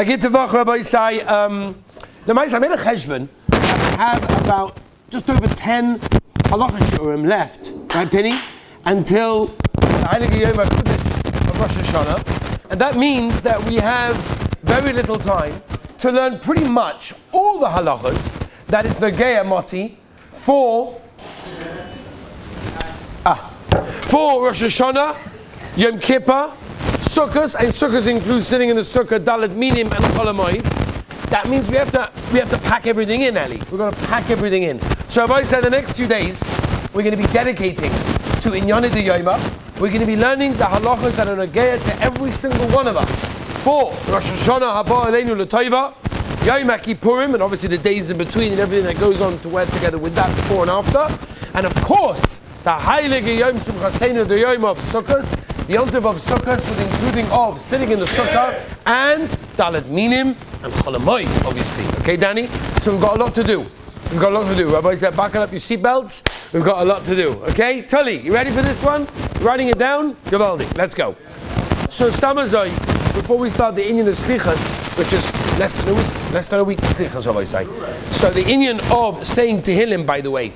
I get to Vach, Rabbi Isai. I made a cheshbon. I have about just over 10 halacha shurim left, right, Penny? Until the Heilige Yom HaKodesh of Rosh Hashana. And that means that we have very little time to learn pretty much all the halachas that is Nogea Moti for Rosh Hashana, Yom Kippur, Sukkot, and Sukkot includes sitting in the Sukkah, Dalet Minim and Chol Hamoed. That means we have to pack everything in, Ali. We're going to pack everything in. So if I say the next few days, we're going to be dedicating to Inyane de Yoma. We're going to be learning the halachas that are Nogea to every single one of us for Rosh Hashana Haba Aleinu L'Toiva, Yom Kippurim, and obviously the days in between and everything that goes on to work together with that before and after. And of course, the Heilige Yom Simchaseinu the Yom of Sukkot, the Yontiv of Sukkot, with including of sitting in the Sukkah and Dalet Minim and Chol Hamoed, obviously. Okay, Danny? So we've got a lot to do. Rabbi said, buckle up your seatbelts. We've got a lot to do. Okay? Tully, you ready for this one? You writing it down? Gavaldi. Let's go. So Stamazoi, before we start the Inyan of Slichas, which is less than a week to Slichas, Rabbi say. So the Inyan of saying Tehillim, by the way,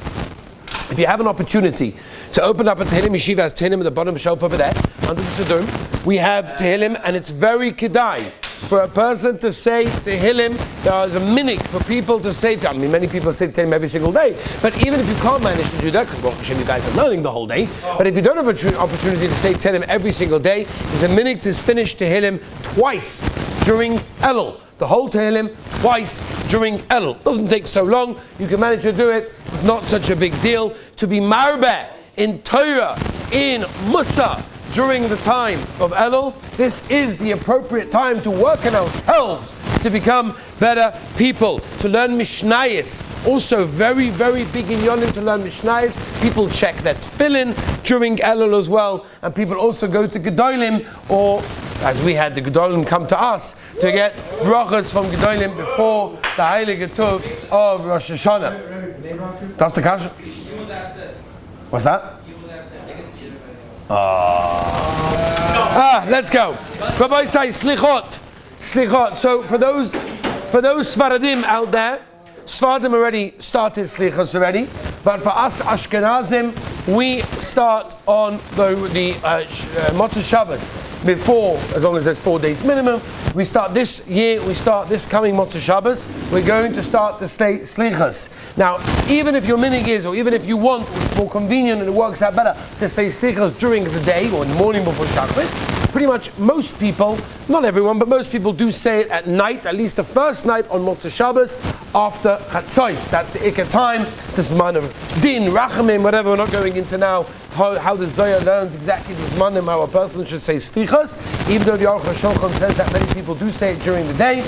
if you have an opportunity to open up a Tehillim, Yeshiva has Tehillim at the bottom shelf over there, under the Siddur. We have Tehillim, and it's very kedai for a person to say Tehillim. There is a minute for people to say, many people say Tehillim every single day, but even if you can't manage to do that, because Baruch Hashem, you guys are learning the whole day, but if you don't have an opportunity to say Tehillim every single day, there's a minute to finish Tehillim twice during Elul. The whole Tehillim twice during Elul. Doesn't take so long. You can manage to do it. It's not such a big deal. To be marbeh in Torah, in Musa, during the time of Elul, this is the appropriate time to work on ourselves to become better people, to learn Mishnayos. Also very, very big in Yonim to learn Mishnayos. People check their tefillin during Elul as well, and people also go to Gedolim, or as we had the Gedolim come to us, to get brachas from Gedolim before the Heilige Tov of Rosh Hashana. That's the kasha? What's that? Let's go. Rabbi say slichot. So for those Sfaradim out there, Sfaradim already started slichos already, but for us Ashkenazim, we start on the Motzei Shabbos before, as long as there's 4 days minimum. We start this coming Motzei Shabbos, we're going to start the slichos. Now, even if your minig is, or even if you want, it's more convenient and it works out better to say slichos during the day or in the morning before Shabbos, pretty much most people, not everyone, but most people do say it at night, at least the first night on Motzei Shabbos after Chatzos. That's the Ikar time. This is man of Din, Rachamim, whatever. We're not going into now how the Zohar learns exactly this manim, how a person should say slichos, even though the Aruch HaShulchan says that many people do say it during the day.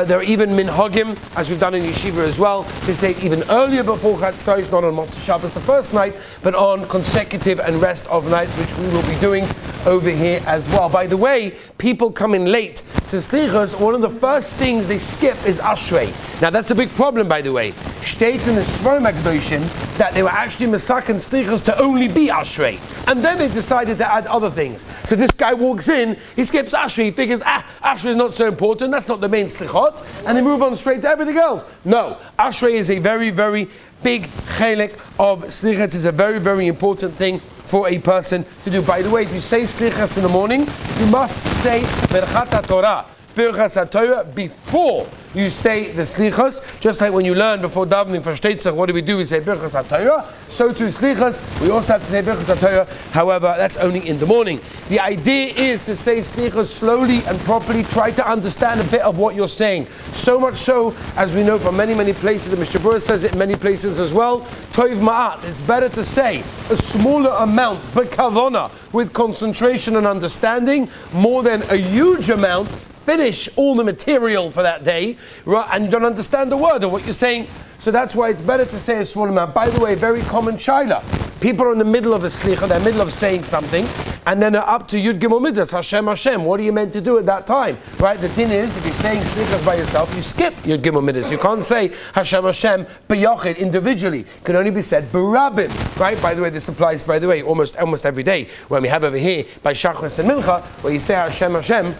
There are even minhagim, as we've done in Yeshiva as well, to say it even earlier before Chatzos, not on Motzei Shabbos the first night, but on consecutive and rest of nights, which we will be doing over here as well. By the way, people come in late to slichos, one of the first things they skip is Ashrei. Now that's a big problem, by the way. Steht in the Svarim HaKadoshim that they were actually masakin slichos to only be Ashrei, and then they decided to add other things. So this guy walks in, he skips Ashrei, he figures, Ashrei is not so important, that's not the main slichot, and they move on straight to everything else. No, Ashrei is a very, very big chelik of slichos. Is a very, very important thing for a person to do. By the way, if you say slichos in the morning, you must say Berchat HaTorah, Birchas HaTorah, before you say the slichos. Just like when you learn before davening for Shteitzach, what do? We say Birchas HaTorah. So to slichos, we also have to say Birchas HaTorah. However, that's only in the morning. The idea is to say slichos slowly and properly. Try to understand a bit of what you're saying. So much so, as we know from many, many places, the Mishnah Berurah says it in many places as well, Toiv Ma'at, it's better to say a smaller amount, b'kavona, with concentration and understanding, more than a huge amount, finish all the material for that day, and you don't understand the word of what you're saying. So that's why it's better to say a small amount. By the way, very common shaila. People are in the middle of a slicha, they're in the middle of saying something, and then they're up to Yud Gimel Midas, Hashem Hashem. What are you meant to do at that time? Right? The thing is, if you're saying slichas by yourself, you skip Yud Gimel Midas. You can't say Hashem Hashem b'yachid individually. It can only be said b'rabim. Right? By the way, this applies, by the way, almost every day when we have over here by Shachris and Mincha, where you say Hashem Hashem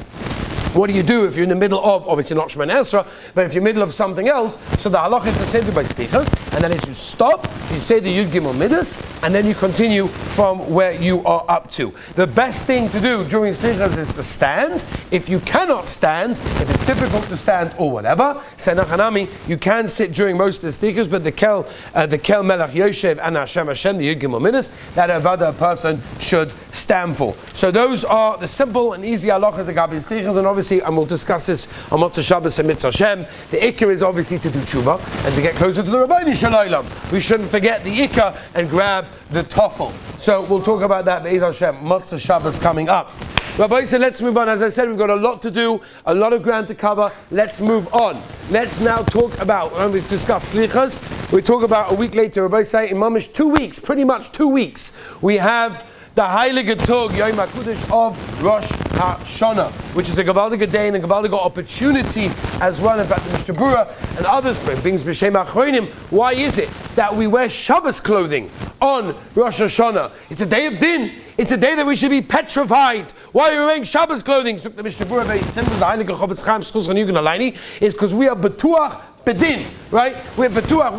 What do you do if you're in the middle of, obviously not Shemana Esra, but if you're in the middle of something else? So the halacha is the same by Slichas, and then as you stop, you say the Yud Gimel Midas, and then you continue from where you are up to. The best thing to do during Slichas is to stand. If you cannot stand, if it's difficult to stand or whatever, Senachanami, you can sit during most of the Slichas, but the Kel Melech Yoshev and Hashem, the Yud Gimel Midas, that a person should stand for. So those are the simple and easy halachas that Gabi Slichas, and obviously, and we'll discuss this on Motzei Shabbos and Mitzvah Hashem. The Ikar is obviously to do tshuva and to get closer to the Rabbeinu Shalom. We shouldn't forget the Ikar and grab the Toffel. So we'll talk about that Be'ez Hashem, Motzei Shabbos coming up. Rabbi said, let's move on. As I said, we've got a lot to do, a lot of ground to cover. Let's move on. Let's now talk about, when we've discussed Slichas, we talk about a week later. Rabbi said, in Mamish 2 weeks, pretty much 2 weeks, we have the Heilige Tag, Yom HaKudosh of Rosh Hashana, which is a Gavaldige day and a Gavaldige opportunity as well. In fact, the Mishnah Berurah and others brings B'Shem Achronim. Why is it that we wear Shabbos clothing on Rosh Hashana? It's a day of din. It's a day that we should be petrified. Why are we wearing Shabbos clothing? So the Mishnah Berurah very simple. The Heilige Chofetz Chaim Schus Chanugen Aleini is because we are betuach bedin, right? We're betuach.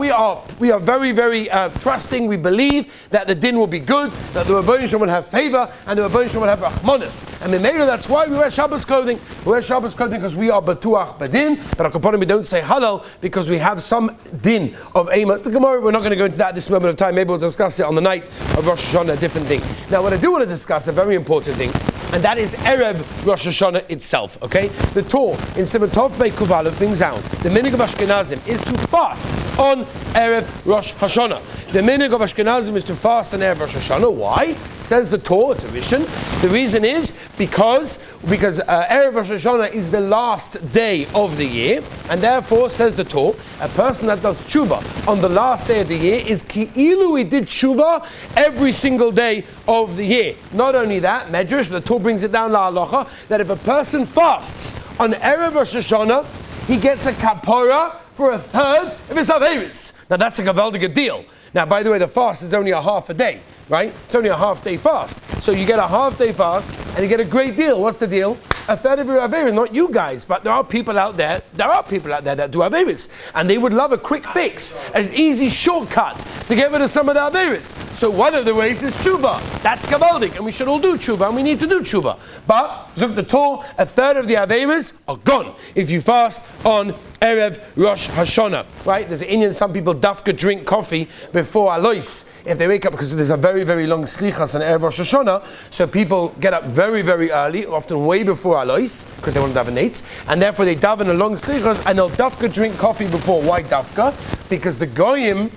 We are very, very trusting. We believe that the din will be good, that the Rebbeinu Shalom will have favor, and the Rebbeinu Shalom will have rachmanis. And Memela, that's why we wear Shabbos clothing. We wear Shabbos clothing because we are betuach bedin. But Akaponim, we don't say halal because we have some din of Eimah. The Gemara, we're not going to go into that at this moment of time. Maybe we'll discuss it on the night of Rosh Hashanah, a different thing. Now, what I do want to discuss, a very important thing, and that is Erev Rosh Hashanah itself, okay? The Torah in Simon Tov Bei Kuvalev brings out the minhag of Ashkenazim is to fast on Erev Rosh Hashanah. The minhag of Ashkenazim is to fast on Erev Rosh Hashanah. Why? Says the Torah, it's a vision. The reason is because Erev Rosh Hashanah is the last day of the year, and therefore, says the Torah, a person that does tshuva on the last day of the year is ki'ilu he did tshuva every single day of the year. Not only that, Medrash, the Torah brings it down la halacha, that if a person fasts on Erev Rosh Hashanah, he gets a kapora for a third of his averis. Now that's a gavaldige deal. Now, by the way, the fast is only a half a day, right? It's only a half day fast. So you get a half day fast and you get a great deal. What's the deal? A third of your averis, not you guys, but there are people out there that do averis, and they would love a quick fix, an easy shortcut to get rid of some of the averis. So one of the ways is tshuva. That's gavaldik, and we should all do tshuva, and we need to do tshuva. But zuk the Torah, a third of the averis are gone if you fast on Erev Rosh Hashanah, right? There's an Indian, some people dafka drink coffee before Alois if they wake up, because there's a very, very long slichas on Erev Rosh Hashanah, so people get up very, very early, often way before Alois, because they want to daven nates, and therefore they daven a long slichas, and they'll dafka drink coffee before. Why dafka? Because the goyim,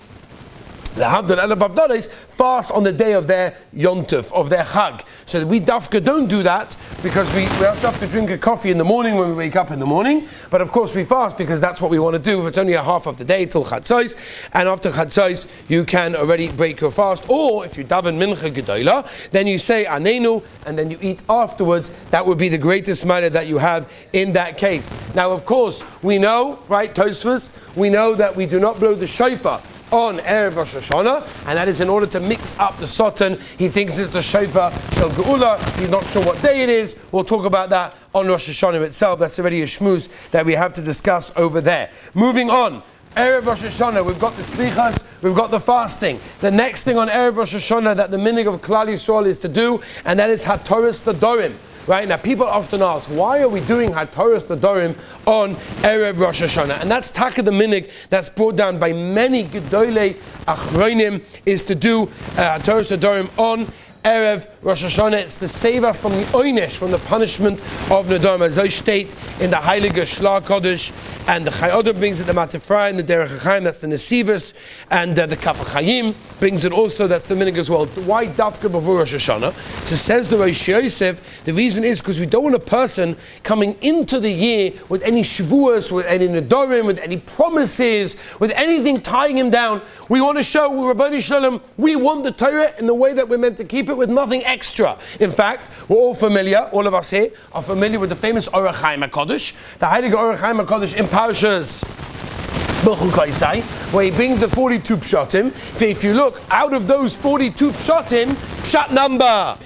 fast on the day of their yontif, of their chag. So that we dafka don't do that because we have to drink a coffee in the morning when we wake up in the morning. But of course we fast because that's what we want to do. If it's only a half of the day till chatzos, and after chatzos you can already break your fast. Or if you daven mincha gedola, then you say anenu, and then you eat afterwards. That would be the greatest matter that you have in that case. Now of course we know, right, Tosfos, we know that we do not blow the shofar on Erev Rosh Hashanah, and that is in order to mix up the Sotan. He thinks it's the Shofar Shel Geula. He's not sure what day it is. We'll talk about that on Rosh Hashanah itself. That's already a shmooze that we have to discuss over there. Moving on. Erev Rosh Hashanah, we've got the slichas, we've got the fasting. The next thing on Erev Rosh Hashanah that the minhag of Klal Yisrael is to do, and that is HaToras Tadorim. Right, now people often ask, why are we doing HaToras Tadorim on Erev Rosh Hashanah? And that's taka the minhag that's brought down by many Gedolei Achronim, is to do HaToras Tadorim on Erev Rosh Hashanah. It's to save us from the oynesh, from the punishment of Nedom, as I state in the Heilige Shla Kodesh, and the Chayodah brings it, the Matefra, and the Derech HaChaim, that's the Nesivos, and the Kaf HaChaim brings it also, that's the minhag as well. Why dafka before Rosh Hashanah? So says the Rosh Yosef, the reason is because we don't want a person coming into the year with any shavuos, with any nedorim, with any promises, with anything tying him down. We want to show, Rabbeinu Shalom, we want the Torah in the way that we're meant to keep it, with nothing extra. In fact, we're all familiar, all of us here are familiar with the famous Orach Chaim HaKadosh, the Heilige Orach Chaim HaKadosh in Parshas where he brings the 42 pshatim. If you look, out of those 42 pshatim, pshat number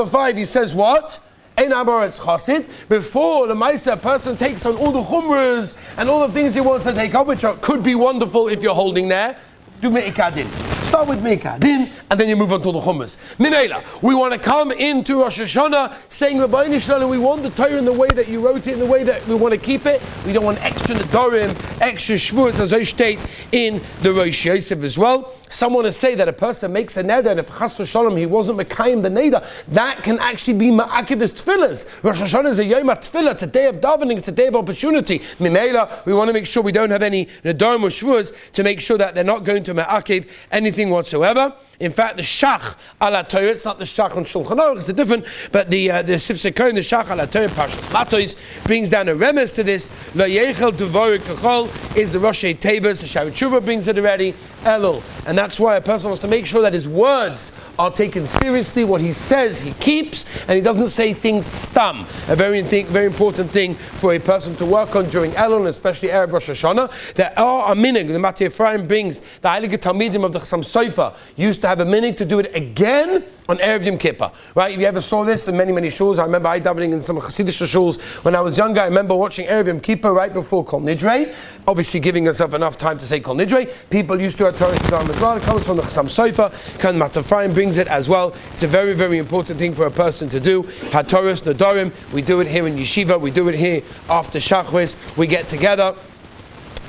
5, he says what? Ein Abaretz Chosid. Before the Maisa, a person takes on all the chumras and all the things he wants to take up, which could be wonderful if you're holding there. Do Me'ikadin. Start with Me'ikadin, and then you move on to the Chumash. Minela, we want to come into Rosh Hashana saying Rabbi Nishlan, and we want the Torah in the way that you wrote it, in the way that we want to keep it. We don't want extra Nedarim, extra Shvuos, as I state in the Rosh Yosef as well. Some want to say that a person makes a neder, and if Chas v'Shalom he wasn't Mekayim the neder, that can actually be Ma'akiv as Tfilas. Rosh Hashanah is a Yom HaTfilah, it's a day of davening, it's a day of opportunity. Mimela, we want to make sure we don't have any Nedarim or Shvuos to make sure that they're not going to Ma'akiv anything whatsoever. In fact, the Shach ala Torah, it's not the Shach on Shulchan Aruch, it's a different, but the Sifsei Kohen, the Shach ala Torah, Parshas Matos, brings down a remes to this. Lo Yechel Devorik Kachol is the Rosh Tevas, the Shari Tshuva brings it already, Elul. And that's why a person wants to make sure that his words are taken seriously, what he says he keeps, and he doesn't say things stum. A very important thing for a person to work on during Elul, especially Erev Rosh Hashanah. There are a minig, the Matei Ephraim brings, the Heilige Talmidim of the Chassam Sofer used to have a minig to do it again on Erev Yom Kippur. Right? If you ever saw this, in many shuls, I remember I davening in some Hasidic shuls when I was younger. I remember watching Erev Yom Kippur right before Kol Nidrei, obviously giving yourself enough time to say Kol Nidrei. People used to have Torah Siddharim as well. It comes from the Chassam Sofer. Matei Ephraim brings it as well. It's a very important thing for a person to do. HaTorah Nedarim, we do it here in Yeshiva, we do it here after Shachris. We get together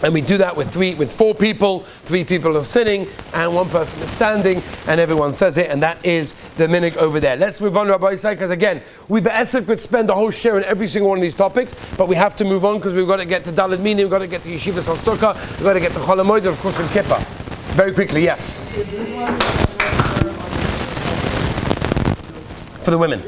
and we do that with 4 people. 3 people are sitting and 1 person is standing, and everyone says it, and that is the minig over there. Let's move on, Rabbi Yisai, because again, we be'etzek could spend a whole share on every single one of these topics, but we have to move on because we've got to get to Daled Mini, we've got to get to Yeshiva Sal Sukkah, we've got to get to Chol HaMoed, and of course in Kippur. Very quickly, yes. For the women.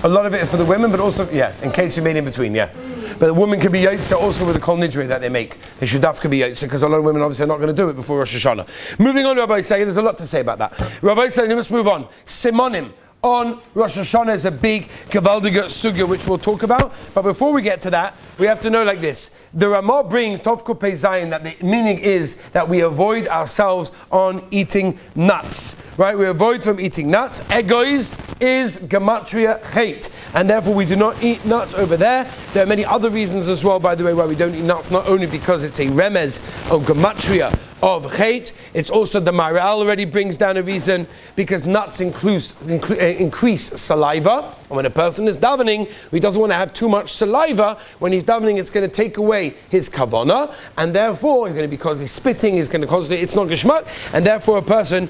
A lot of it is for the women, but also, in case you made in between, But the woman can be Yotze also with the Kol Nidrei that they make. They should dafka be Yotze, because a lot of women obviously are not going to do it before Rosh Hashanah. Moving on, Rabbi Say, there's a lot to say about that. Rabbi Say, let's move on. Simonim on Rosh Hashanah is a big Gavaldiga Sugya, which we'll talk about. But before we get to that, we have to know like this. The Ramah brings Tovko Pei Zayin that the meaning is that we avoid ourselves on eating nuts. Right? We avoid from eating nuts. Egois is Gematria Chet. And therefore we do not eat nuts over there. There are many other reasons as well, by the way, why we don't eat nuts. Not only because it's a remez of Gematria of Chet, it's also the Maral already brings down a reason, because nuts increase saliva. And when a person is davening, he doesn't want to have too much saliva. When he's davening, it's going to take away his kavanah, and therefore it's going to be because he's spitting, it's going to cause it's not geshmak, and therefore a person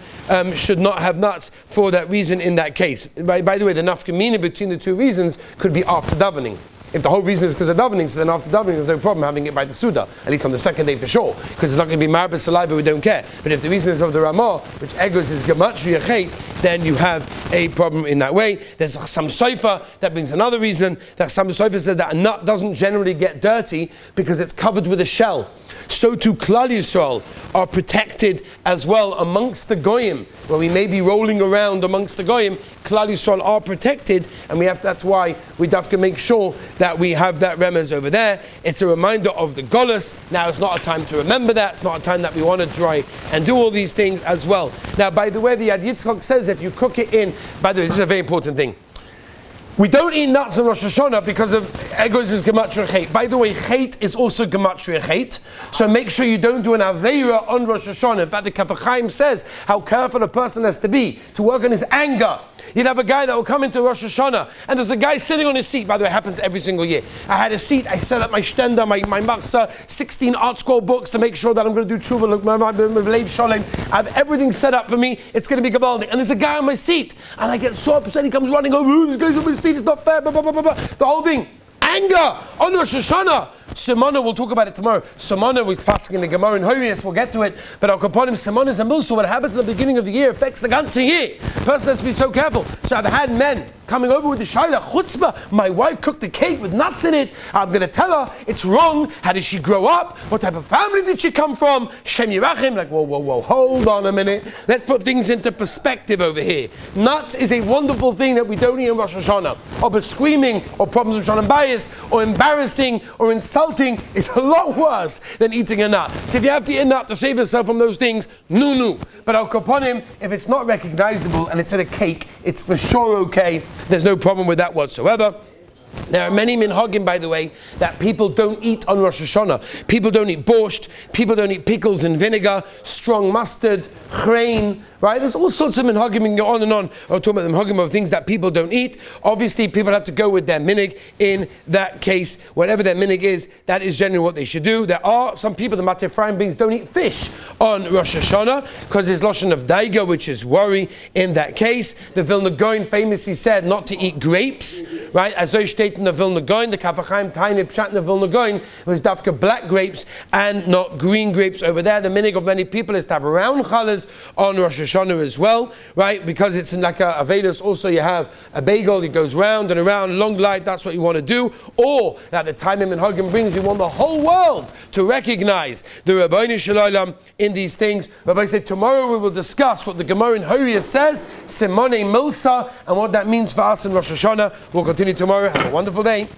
should not have nuts for that reason in that case. By the way, the nafkamina between the 2 reasons could be after davening. If the whole reason is because of davening, so then after davening there's no problem having it by the Suda, at least on the 2nd day for sure, because it's not going to be marbeh saliva, we don't care. But if the reason is of the Ramah, which egos is gematria chet, then you have a problem in that way. There's some sofa that brings another reason, that some sofa said that a nut doesn't generally get dirty because it's covered with a shell. So too Klal Yisrael are protected as well amongst the Goyim. When we may be rolling around amongst the Goyim, Klal Yisrael are protected, and that's why we have to make sure that we have that remez over there. It's a reminder of the Golus. Now it's not a time to remember that. It's not a time that we want to try and do all these things as well. Now, by the way, the Yad Yitzchak says if you cook it in, by the way, this is a very important thing. We don't eat nuts in Rosh Hashanah because of egos is gematria chet. By the way, chet is also gematria chet. So make sure you don't do an aveira on Rosh Hashanah. In fact, the Kaf HaChaim says how careful a person has to be to work on his anger. You'd have a guy that will come into Rosh Hashanah, and there's a guy sitting on his seat. By the way, it happens every single year. I had a seat, I set up my shtender, my machzah, 16 art scroll books to make sure that I'm going to do tshuva, look, my leib shalem. I have everything set up for me. It's going to be gavaldik. And there's a guy on my seat, and I get so upset. He comes running over. Oh, this guy's on my seat. It's not fair. Blah, blah, blah, blah, blah. The whole thing. Anger on Rosh Hashanah. Simona, we'll talk about it tomorrow. Simona, we're passing in the Gemara in Hoyes, we'll get to it. But I'll upon him, Simona is a milsa. What happens at the beginning of the year affects the ganze year. Person has to be so careful. So I've had men coming over with the shayla, chutzpah, my wife cooked a cake with nuts in it. I'm going to tell her it's wrong. How did she grow up? What type of family did she come from? Shem Yirachim, like, whoa, hold on a minute. Let's put things into perspective over here. Nuts is a wonderful thing that we don't eat in Rosh Hashanah. Or screaming, or problems with shalom bayis, or embarrassing, or insulting is a lot worse than eating a nut. So if you have to eat a nut to save yourself from those things, no. But I'll upon him, if it's not recognizable and it's in a cake, it's for sure okay. There's no problem with that whatsoever. There are many minhagim, by the way, that people don't eat on Rosh Hashanah. People don't eat borscht, people don't eat pickles and vinegar, strong mustard, chrein, right? There's all sorts of minhagim, and go on and on. I'll talk about the minhagim of things that people don't eat. Obviously, people have to go with their minig. In that case, whatever their minig is, that is generally what they should do. There are some people, the Mateh Ephraim brings, don't eat fish on Rosh Hashanah, because there's lashon of daiga, which is worry in that case. The Vilna Gaon famously said not to eat grapes, right? As though in the Vilna Gaon, the Kavachaim Tiny Pshat in the Vilna Gaon was dafka black grapes and not green grapes over there. The minig of many people is to have round challahs on Rosh Hashanah as well, right? Because it's in like a Avedus, also you have a bagel, it goes round and around, long light, that's what you want to do. Or at the time Ibn Hagim brings, you want the whole world to recognize the Rabbeinu Shalom in these things. Rabbi said, tomorrow we will discuss what the Gemara in Horiya says, Simone Milsa, and what that means for us in Rosh Hashanah. We'll continue tomorrow. Have a wonderful day.